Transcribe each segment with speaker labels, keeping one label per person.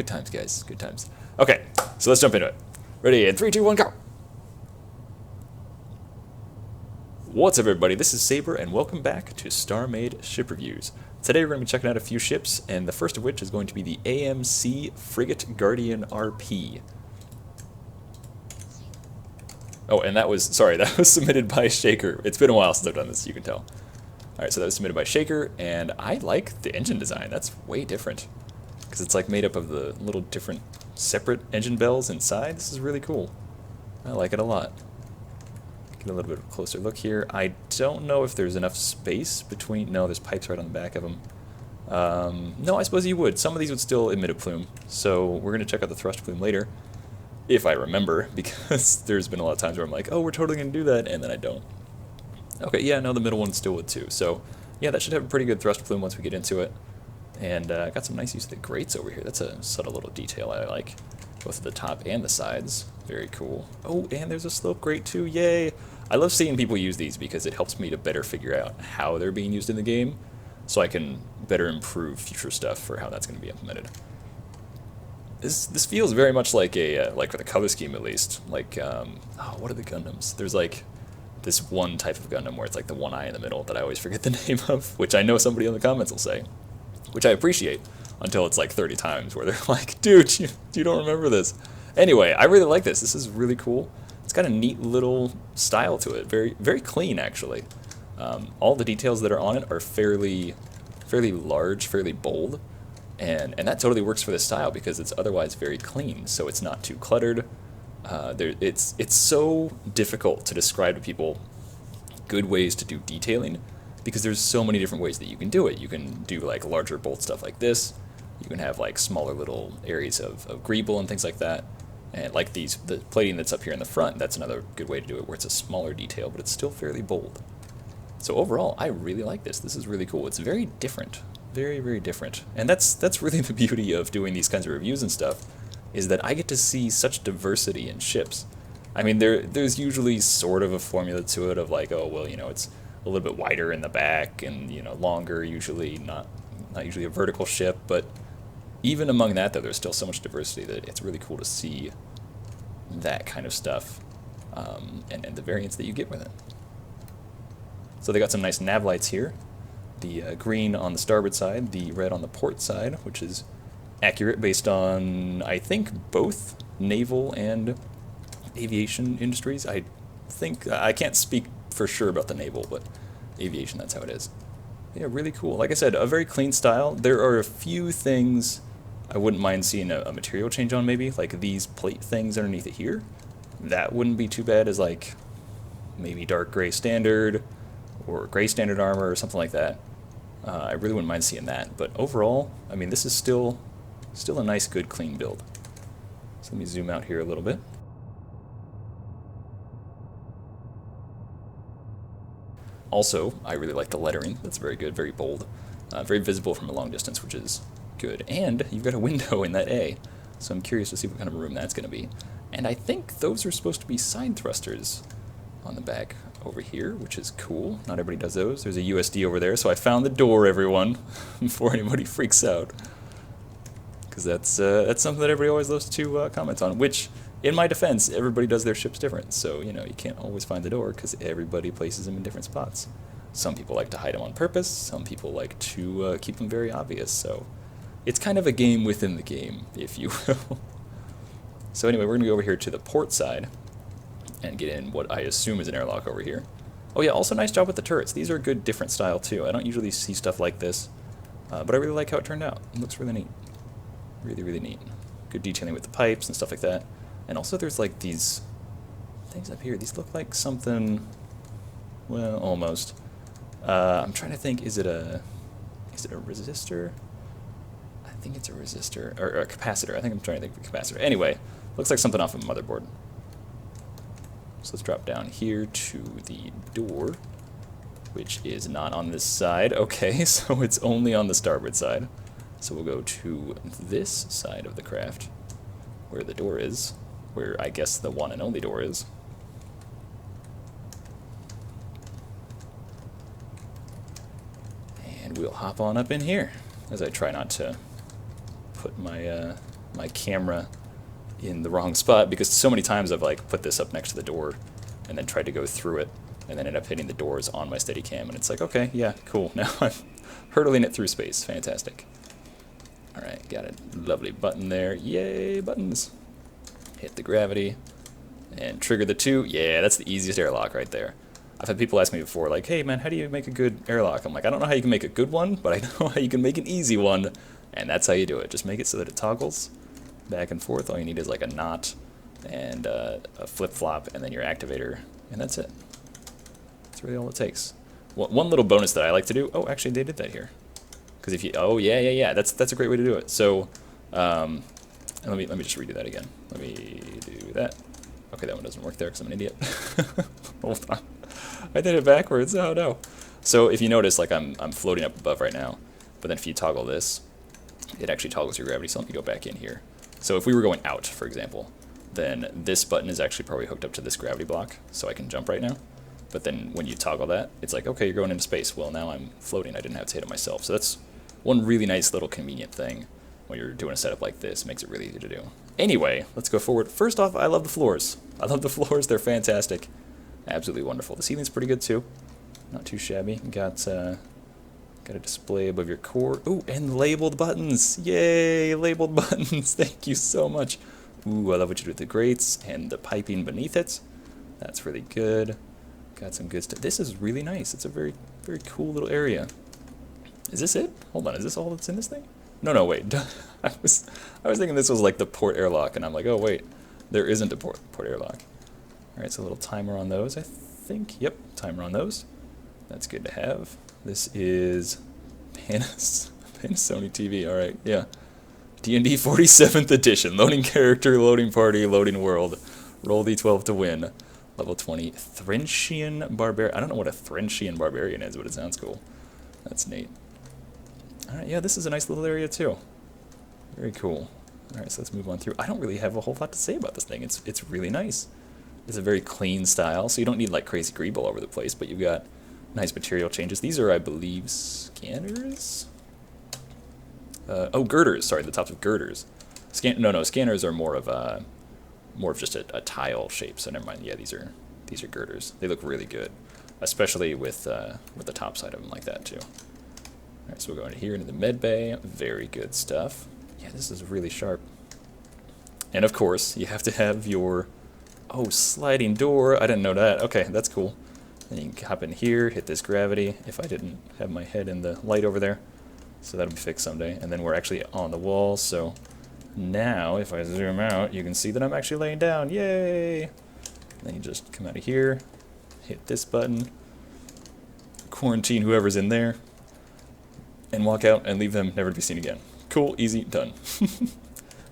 Speaker 1: Good times, guys. Good times. Okay, so let's jump into it. Ready? In 3, 2, 1, go! What's up, everybody? This is Saber, and welcome back to StarMade Ship Reviews. Today we're going to be checking out a few ships, and the first of which is going to be the AMC Frigate Guardian RP. Oh, and that was submitted by Shaker. It's been a while since I've done this, you can tell. Alright, so that was submitted by Shaker, and I like the engine design. That's way different. Because it's like made up of the little different separate engine bells inside. This is really cool. I like it a lot. Get a little bit of a closer look here. I don't know if there's enough space between... No, there's pipes right on the back of them. No, I suppose you would. Some of these would still emit a plume. So we're going to check out the thrust plume later. If I remember, because there's been a lot of times where I'm like, oh, we're totally going to do that, and then I don't. Okay, yeah, no, the middle one still would too. So, yeah, that should have a pretty good thrust plume once we get into it. And I got some nice use of the grates over here. That's a subtle little detail I like. Both at the top and the sides. Very cool. Oh, and there's a slope grate too. Yay! I love seeing people use these because it helps me to better figure out how they're being used in the game, so I can better improve future stuff for how that's going to be implemented. This feels very much like a like for the color scheme at least. Like oh, what are the Gundams? There's like this one type of Gundam where it's like the one eye in the middle that I always forget the name of, which I know somebody in the comments will say. Which I appreciate, until it's like 30 times where they're like, dude, you don't remember this. Anyway, I really like this. This is really cool. It's got a neat little style to it. Very, very clean, actually. All the details that are on it are fairly large, fairly bold. And that totally works for this style because it's otherwise very clean, so it's not too cluttered. It's so difficult to describe to people good ways to do detailing, because there's so many different ways that you can do it. You can do like larger bolt stuff like this. You can have like smaller little areas of greeble and things like that. And like the plating that's up here in the front, that's another good way to do it, where it's a smaller detail, but it's still fairly bold. So overall, I really like this. This is really cool. It's very different. Very, very different. And that's really the beauty of doing these kinds of reviews and stuff, is that I get to see such diversity in ships. I mean, there's usually sort of a formula to it of like, oh, well, you know, it's a little bit wider in the back and, you know, longer, usually not usually a vertical ship, but even among that, though, there's still so much diversity that it's really cool to see that kind of stuff, and the variants that you get with it. So they got some nice nav lights here. The green on the starboard side, the red on the port side, which is accurate based on, I think, both naval and aviation industries. I think, I can't speak for sure about the naval, but aviation, that's how it is. Yeah, really cool. Like I said, a very clean style. There are a few things I wouldn't mind seeing a material change on, maybe, like these plate things underneath it here. That wouldn't be too bad as like maybe dark gray standard or gray standard armor or something like that. I really wouldn't mind seeing that, but overall, I mean, this is still a nice, good, clean build. So let me zoom out here a little bit. Also, I really like the lettering. That's very good, very bold, very visible from a long distance, which is good. And you've got a window in that A, so I'm curious to see what kind of room that's going to be. And I think those are supposed to be side thrusters on the back over here, which is cool. Not everybody does those. There's a USD over there, so I found the door, everyone, before anybody freaks out. Because that's something that everybody always loves to comment on, which, in my defense, everybody does their ships different, so, you know, you can't always find the door because everybody places them in different spots. Some people like to hide them on purpose, some people like to keep them very obvious, so it's kind of a game within the game, if you will. So anyway, we're going to go over here to the port side and get in what I assume is an airlock over here. Oh yeah, also nice job with the turrets. These are a good different style too. I don't usually see stuff like this, but I really like how it turned out. It looks really neat. Really, really neat. Good detailing with the pipes and stuff like that. And also there's like these things up here. These look like something, well, almost. I'm trying to think, is it a resistor? I think it's a resistor, or a capacitor. I think I'm trying to think of a capacitor. Anyway, looks like something off of a motherboard. So let's drop down here to the door, which is not on this side. Okay, so it's only on the starboard side. So we'll go to this side of the craft, where the door is, where I guess the one and only door is. And we'll hop on up in here, as I try not to put my my camera in the wrong spot, because so many times I've like put this up next to the door and then tried to go through it and then end up hitting the doors on my Steadicam, and it's like, okay, yeah, cool, now I'm hurtling it through space. Fantastic. Alright, got a lovely button there. Yay, buttons. Hit the gravity and trigger the 2. Yeah, that's the easiest airlock right there. I've had people ask me before, like, hey man, how do you make a good airlock? I'm like, I don't know how you can make a good one, but I know how you can make an easy one, and that's how you do it. Just make it so that it toggles back and forth. All you need is like a knot and a flip-flop and then your activator, and that's it. That's really all it takes. One little bonus that I like to do, oh, actually they did that here. Because if you, oh yeah, that's a great way to do it. So, and let me just redo that again. Let me do that. Okay, that one doesn't work there because I'm an idiot. Hold on. I did it backwards. Oh no. So if you notice, like I'm floating up above right now, but then if you toggle this, it actually toggles your gravity. So let me go back in here. So if we were going out, for example, then this button is actually probably hooked up to this gravity block, so I can jump right now. But then when you toggle that, it's like, okay, you're going into space. Well, now I'm floating. I didn't have to hit it myself. So that's one really nice little convenient thing when you're doing a setup like this. It makes it really easy to do. Anyway, let's go forward. First off, I love the floors. I love the floors. They're fantastic. Absolutely wonderful. The ceiling's pretty good too. Not too shabby. Got a display above your core. Ooh, and labeled buttons. Yay, labeled buttons. Thank you so much. Ooh, I love what you do with the grates and the piping beneath it. That's really good. Got some good stuff. This is really nice. It's a very, very cool little area. Is this it? Hold on, is this all that's in this thing? No, wait. I was thinking this was like the port airlock, and I'm like, oh wait, there isn't a port airlock. All right, so a little timer on those, I think. Yep, timer on those. That's good to have. This is Panasonic TV. All right, yeah. D&D 47th edition. Loading character, loading party, loading world. Roll D12 to win. Level 20. Threnchian Barbarian. I don't know what a Threnchian Barbarian is, but it sounds cool. That's neat. Alright, yeah, this is a nice little area too. Very cool. Alright, so let's move on through. I don't really have a whole lot to say about this thing. It's really nice. It's a very clean style, so you don't need like crazy greeble all over the place, but you've got nice material changes. These are, I believe, scanners? Oh, girders. Sorry, the tops of girders. No, scanners are more of just a tile shape. So never mind. Yeah, these are girders. They look really good, especially with the top side of them like that too. All right, so we'll go into here into the med bay. Very good stuff. Yeah, this is really sharp. And of course, you have to have your sliding door. I didn't know that. Okay, that's cool. Then you can hop in here, hit this gravity. If I didn't have my head in the light over there. So that'll be fixed someday. And then we're actually on the wall, so now if I zoom out, you can see that I'm actually laying down. Yay! Then you just come out of here, hit this button, quarantine whoever's in there, and walk out and leave them never to be seen again. Cool, easy, done.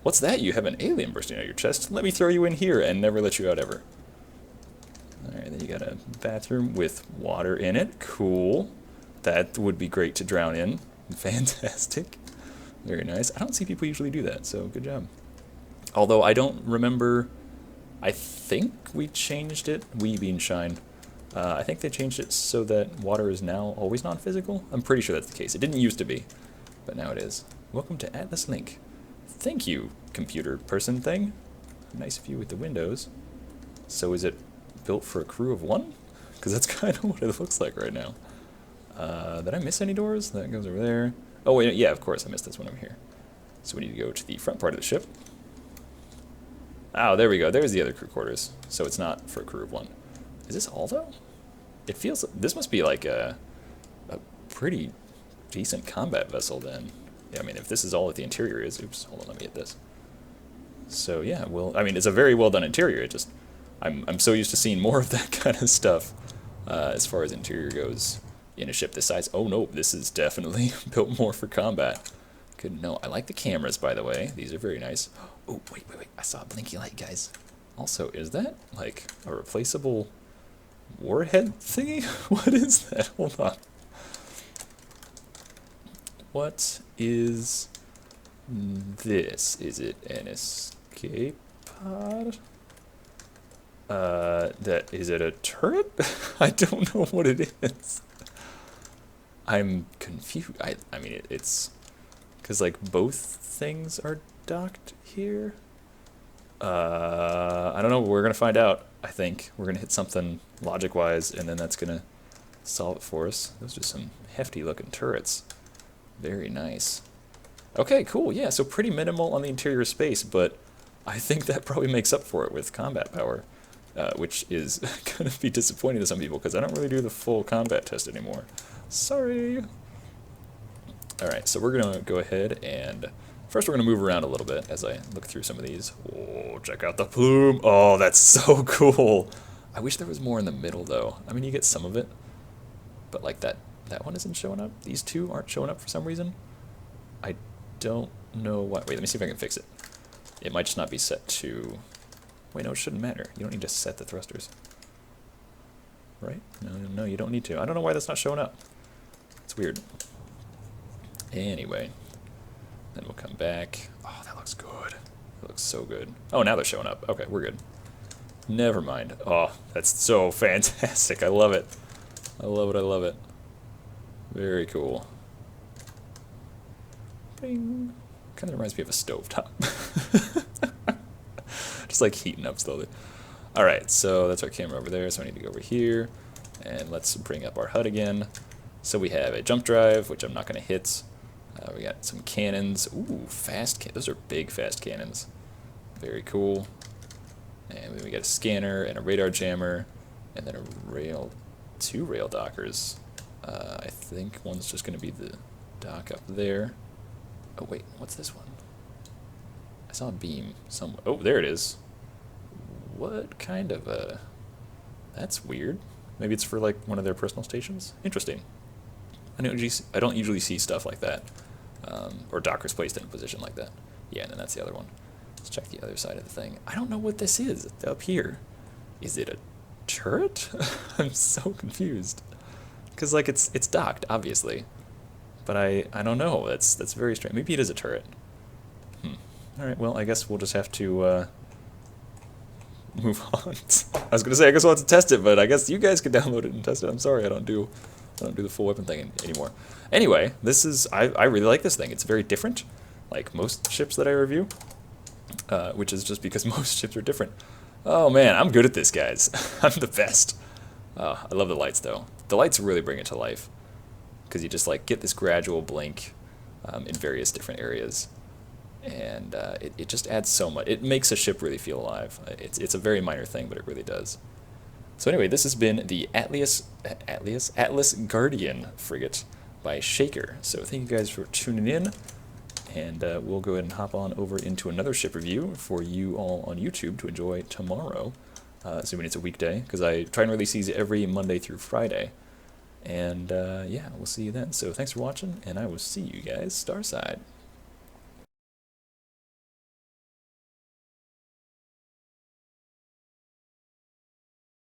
Speaker 1: What's that? You have an alien bursting out your chest? Let me throw you in here and never let you out ever. Alright, then you got a bathroom with water in it. Cool. That would be great to drown in. Fantastic. Very nice. I don't see people usually do that, so good job. Although I don't remember, I think we changed it, we being Shine. I think they changed it so that water is now always non-physical. I'm pretty sure that's the case. It didn't used to be, but now it is. Welcome to Atlas Link. Thank you, computer person thing. Nice view with the windows. So is it built for a crew of one? Because that's kind of what it looks like right now. Did I miss any doors? That goes over there. Oh, wait, yeah, of course, I missed this one over here. So we need to go to the front part of the ship. Oh, there we go. There's the other crew quarters. So it's not for a crew of one. Is this all, though? It feels... This must be like a pretty decent combat vessel, then. Yeah, I mean, if this is all that the interior is... Oops, hold on, let me get this. So, yeah, well, I mean, it's a very well-done interior. It just... I'm so used to seeing more of that kind of stuff as far as interior goes in a ship this size. Oh, no, this is definitely built more for combat. Good no. I like the cameras, by the way. These are very nice. Oh, wait. I saw a blinky light, guys. Also, is that, like, a replaceable warhead thingy? What is that? Hold on. What is this? Is it an escape pod? Is it a turret? I don't know what it is. I'm confused. I mean, it's... Because, like, both things are docked here? I don't know. We're going to find out, I think. We're going to hit something logic-wise, and then that's going to solve it for us. Those are some hefty-looking turrets. Very nice. Okay, cool. Yeah, so pretty minimal on the interior space, but I think that probably makes up for it with combat power, which is going to be disappointing to some people because I don't really do the full combat test anymore. Sorry. Alright, so we're going to go ahead and first we're going to move around a little bit as I look through some of these. Oh, check out the plume. Oh, that's so cool. I wish there was more in the middle, though. I mean, you get some of it, but like that one isn't showing up. These two aren't showing up for some reason. I don't know why. Wait, let me see if I can fix it. It might just not be set to... Wait, no, it shouldn't matter. You don't need to set the thrusters. Right? No, you don't need to. I don't know why that's not showing up. It's weird. Anyway, then we'll come back. Oh, that looks good. That looks so good. Oh, now they're showing up. Okay, we're good. Never mind. Oh, that's so fantastic. I love it. I love it, I love it. Very cool. Bing. Kind of reminds me of a stovetop. Just like heating up slowly. Alright, so that's our camera over there, so I need to go over here. And let's bring up our HUD again. So we have a jump drive, which I'm not going to hit. We got some cannons. Ooh, those are big fast cannons. Very cool. And then we got a scanner and a radar jammer, and then two rail dockers. I think one's just going to be the dock up there. Oh wait, what's this one? I saw a beam somewhere. Oh, there it is. What kind of a... That's weird. Maybe it's for like one of their personal stations? Interesting. I don't usually see stuff like that. Or dockers placed in a position like that. Yeah, and then that's the other one. Let's check the other side of the thing. I don't know what this is up here. Is it a turret? I'm so confused. Because like it's docked, obviously. But I don't know. That's very strange. Maybe it is a turret. Alright, well, I guess we'll just have to move on. I was going to say, I guess we'll have to test it, but I guess you guys can download it and test it. I'm sorry, I don't do the full weapon thing anymore. Anyway, this is... I really like this thing. It's very different, like most ships that I review, which is just because most ships are different. Oh man, I'm good at this, guys. I'm the best. I love the lights, though. The lights really bring it to life, because you just like get this gradual blink in various different areas, and it just adds so much. It makes a ship really feel alive. It's a very minor thing, but it really does. So anyway, this has been the Atlas Guardian frigate by Shaker. So thank you guys for tuning in, and we'll go ahead and hop on over into another ship review for you all on YouTube to enjoy tomorrow, assuming it's a weekday, because I try and release these every Monday through Friday. And yeah, we'll see you then. So thanks for watching, and I will see you guys Starside.